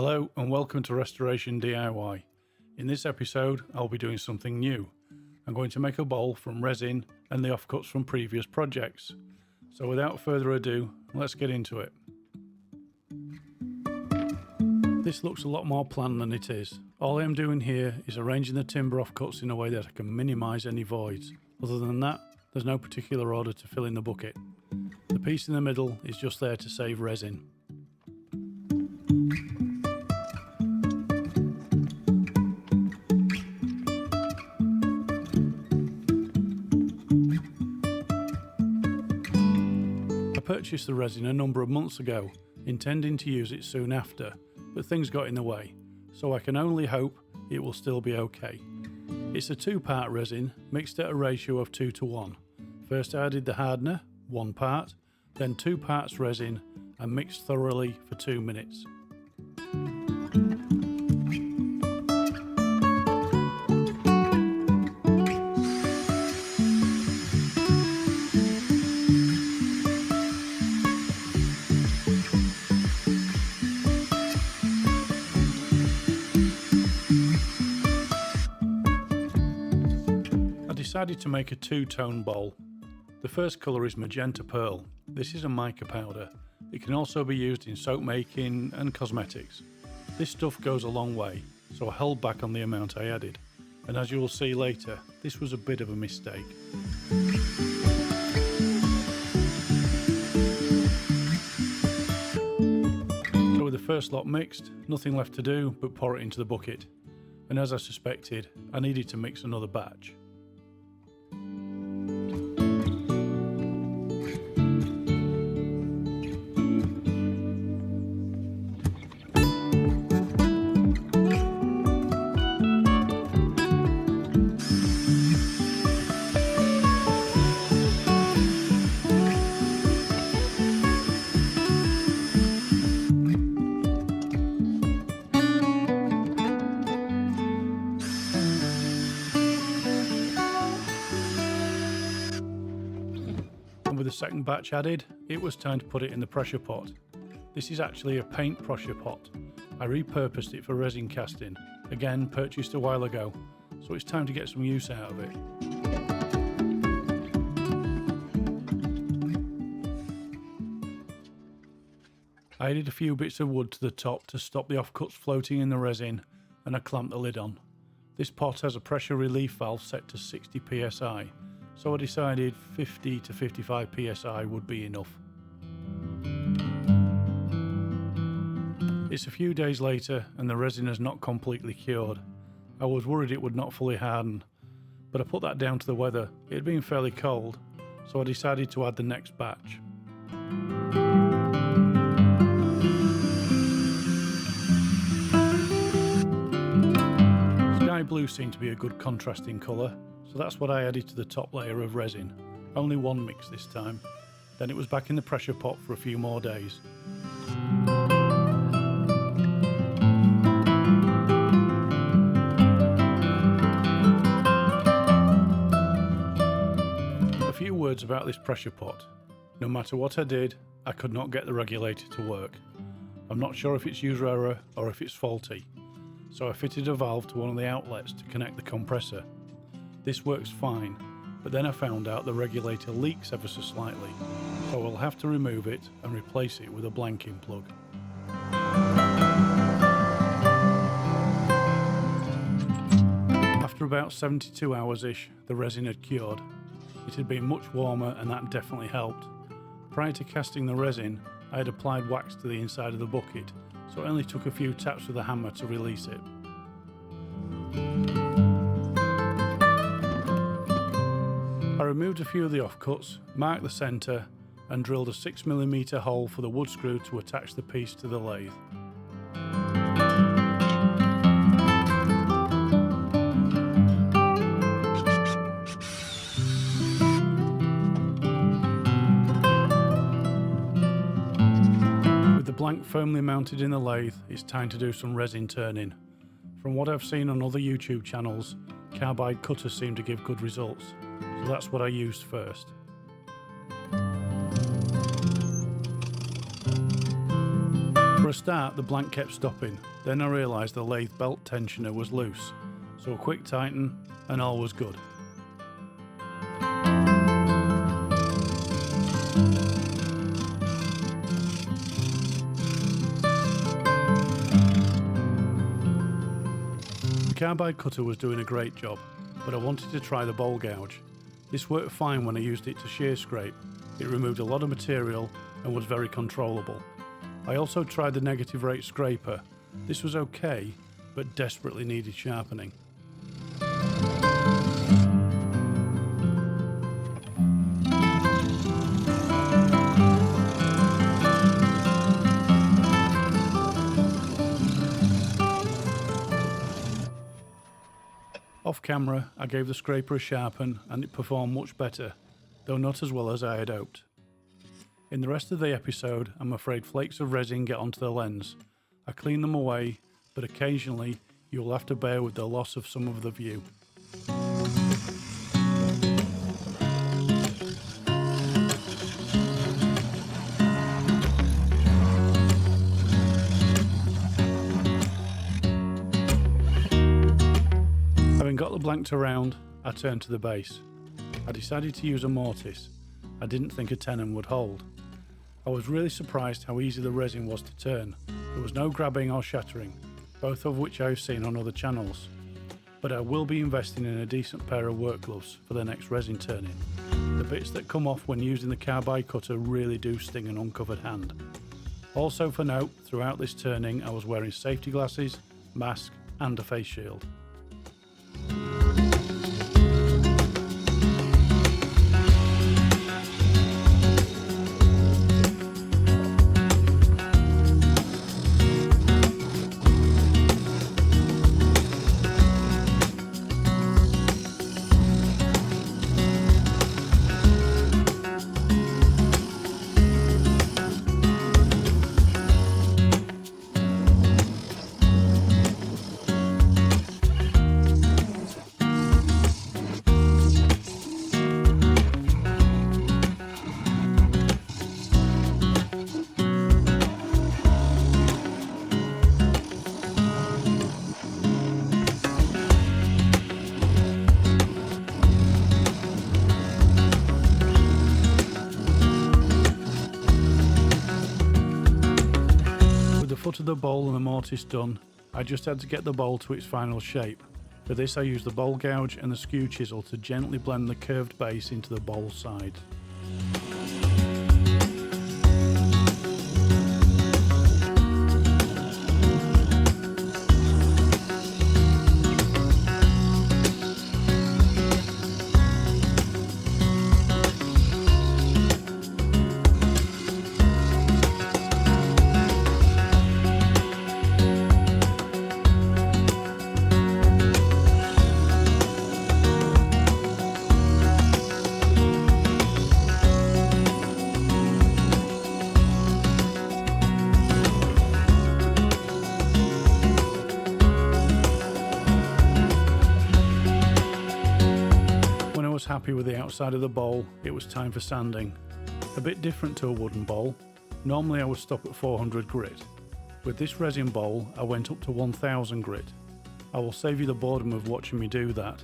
Hello and welcome to Restoration DIY. In this episode I'll be doing something new. I'm going to make a bowl from resin and the offcuts from previous projects. So without further ado, let's get into it. This looks a lot more planned than it is. All I'm doing here is arranging the timber offcuts in a way that I can minimise any voids. Other than that, there's no particular order to fill in the bucket. The piece in the middle is just there to save resin. I purchased the resin a number of months ago, intending to use it soon after, but things got in the way, so I can only hope it will still be okay. It's a 2-part resin mixed at a ratio of 2:1. First I added the hardener, 1 part, then 2 parts resin and mixed thoroughly for 2 minutes. I decided to make a 2-tone bowl. The first colour is magenta pearl. This is a mica powder. It can also be used in soap making and cosmetics. This stuff goes a long way, so I held back on the amount I added. And as you will see later, this was a bit of a mistake. So with the first lot mixed, nothing left to do but pour it into the bucket. And as I suspected, I needed to mix another batch. With the second batch added, it was time to put it in the pressure pot. This is actually a paint pressure pot. I repurposed it for resin casting, again purchased a while ago, so it's time to get some use out of it. I added a few bits of wood to the top to stop the offcuts floating in the resin, and I clamped the lid on. This pot has a pressure relief valve set to 60 psi. So I decided 50 to 55 psi would be enough. It's a few days later and the resin has not completely cured. I was worried it would not fully harden, but I put that down to the weather. It had been fairly cold, so I decided to add the next batch. Sky blue seemed to be a good contrasting colour. So that's what I added to the top layer of resin. Only 1 mix this time. Then it was back in the pressure pot for a few more days. A few words about this pressure pot. No matter what I did, I could not get the regulator to work. I'm not sure if it's user error or if it's faulty. So I fitted a valve to one of the outlets to connect the compressor. This works fine, but then I found out the regulator leaks ever so slightly, so I'll have to remove it and replace it with a blanking plug. After about 72 hours-ish, the resin had cured. It had been much warmer and that definitely helped. Prior to casting the resin, I had applied wax to the inside of the bucket, so it only took a few taps with a hammer to release it. I removed a few of the offcuts, marked the centre and drilled a 6mm hole for the wood screw to attach the piece to the lathe. With the blank firmly mounted in the lathe, it's time to do some resin turning. From what I've seen on other YouTube channels, carbide cutters seem to give good results. So that's what I used first. For a start, the blank kept stopping, then I realised the lathe belt tensioner was loose, so a quick tighten and all was good. The carbide cutter was doing a great job, but I wanted to try the bowl gouge. This worked fine when I used it to shear scrape. It removed a lot of material and was very controllable. I also tried the negative rate scraper. This was okay, but desperately needed sharpening. Off camera, I gave the scraper a sharpen and it performed much better, though not as well as I had hoped. In the rest of the episode, I'm afraid flakes of resin get onto the lens. I clean them away, but occasionally you'll have to bear with the loss of some of the view. Having got the blanked around, I turned to the base. I decided to use a mortise. I didn't think a tenon would hold. I was really surprised how easy the resin was to turn. There was no grabbing or shattering, both of which I've seen on other channels. But I will be investing in a decent pair of work gloves for the next resin turning. The bits that come off when using the carbide cutter really do sting an uncovered hand. Also for note, throughout this turning I was wearing safety glasses, mask and a face shield. Foot of the bowl and the mortise done, I just had to get the bowl to its final shape. For this I used the bowl gouge and the skew chisel to gently blend the curved base into the bowl side. Happy with the outside of the bowl, it was time for sanding. A bit different to a wooden bowl. Normally I would stop at 400 grit. With this resin bowl I went up to 1000 grit. I will save you the boredom of watching me do that.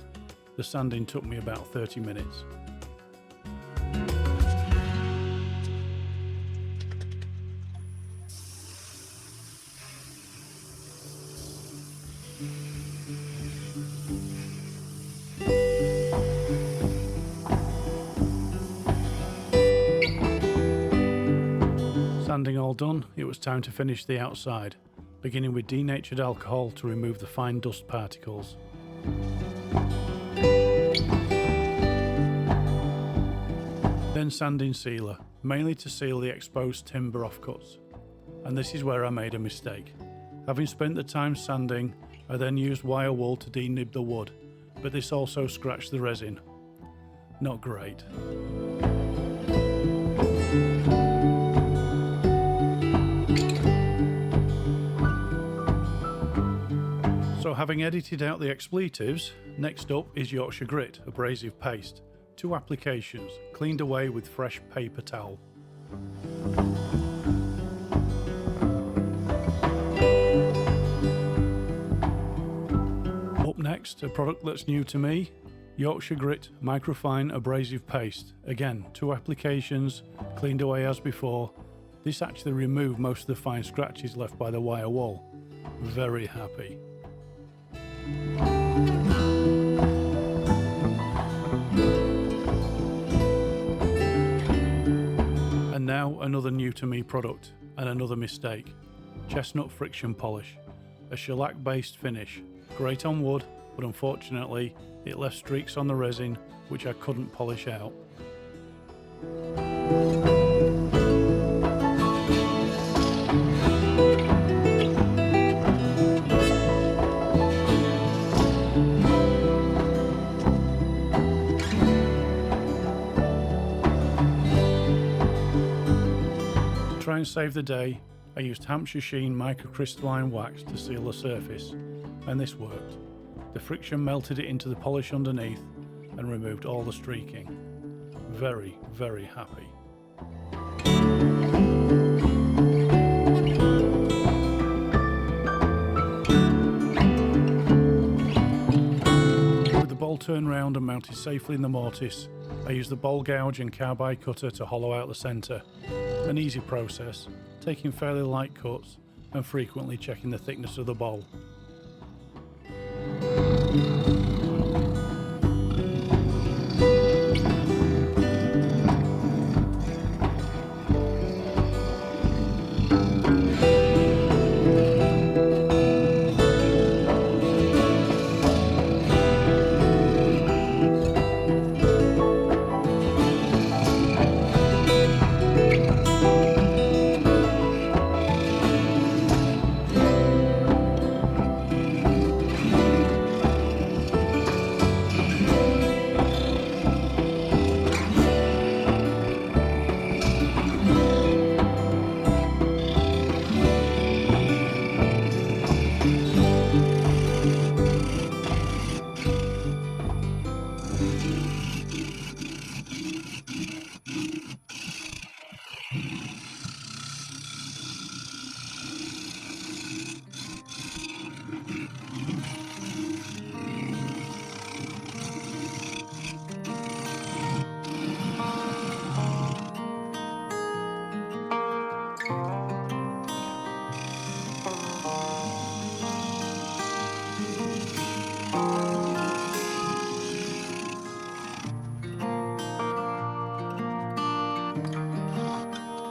The sanding took me about 30 minutes. Sanding all done, it was time to finish the outside, beginning with denatured alcohol to remove the fine dust particles. Then sanding sealer, mainly to seal the exposed timber offcuts. And this is where I made a mistake. Having spent the time sanding, I then used wire wool to denib the wood, but this also scratched the resin. Not great. So having edited out the expletives, next up is Yorkshire Grit abrasive paste. 2 applications, cleaned away with fresh paper towel. Next, a product that's new to me, Yorkshire Grit Microfine Abrasive Paste. Again, 2 applications, cleaned away as before. This actually removed most of the fine scratches left by the wire wall. Very happy. And now another new to me product, and another mistake. Chestnut friction polish. A shellac based finish. Great on wood, but unfortunately it left streaks on the resin which I couldn't polish out. To try and save the day, I used Hampshire Sheen microcrystalline wax to seal the surface, and this worked. The friction melted it into the polish underneath and removed all the streaking. Very, very happy. With the bowl turned round and mounted safely in the mortise, I used the bowl gouge and carbide cutter to hollow out the centre. An easy process, taking fairly light cuts and frequently checking the thickness of the bowl.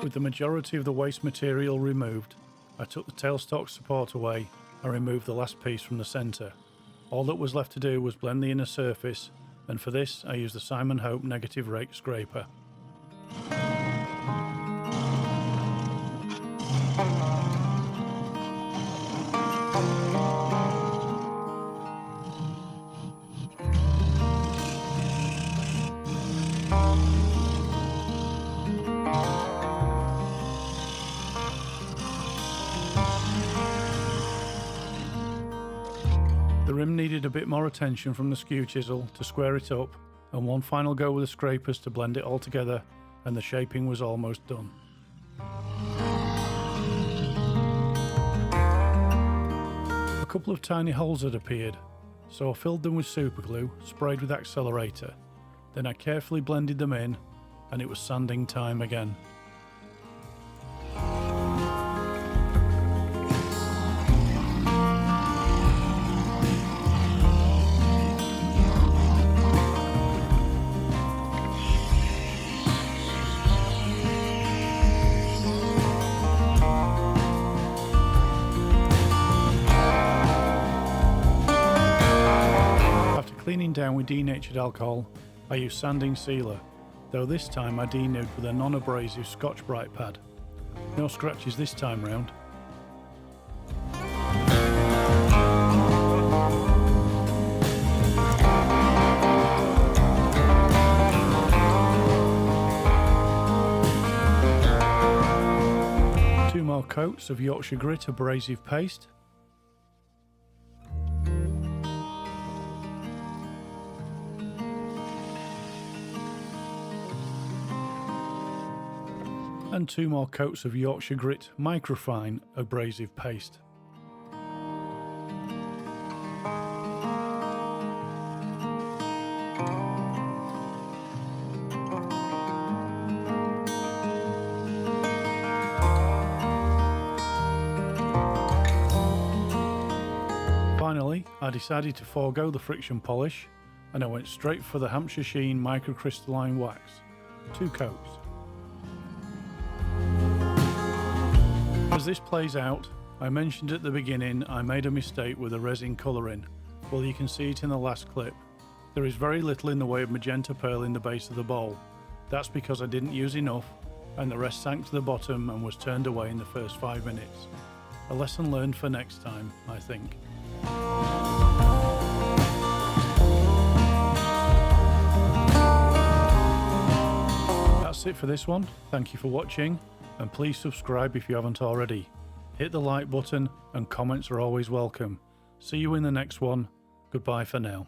With the majority of the waste material removed, I took the tailstock support away and removed the last piece from the centre. All that was left to do was blend the inner surface, and for this I used the Simon Hope negative rake scraper. The rim needed a bit more attention from the skew chisel to square it up, and one final go with the scrapers to blend it all together, and the shaping was almost done. A couple of tiny holes had appeared, so I filled them with super glue, sprayed with accelerator. Then I carefully blended them in, and it was sanding time again. Cleaning down with denatured alcohol, I used sanding sealer, though this time I denuded with a non-abrasive Scotch-Brite pad. No scratches this time round. Two more coats of Yorkshire Grit abrasive paste. And 2 more coats of Yorkshire Grit Microfine abrasive paste. Finally, I decided to forego the friction polish and I went straight for the Hampshire Sheen microcrystalline wax, 2 coats. As this plays out, I mentioned at the beginning I made a mistake with the resin colouring. Well, you can see it in the last clip. There is very little in the way of magenta pearl in the base of the bowl. That's because I didn't use enough and the rest sank to the bottom and was turned away in the first 5 minutes. A lesson learned for next time, I think. That's it for this one. Thank you for watching, and please subscribe if you haven't already. Hit the like button and comments are always welcome. See you in the next one. Goodbye for now.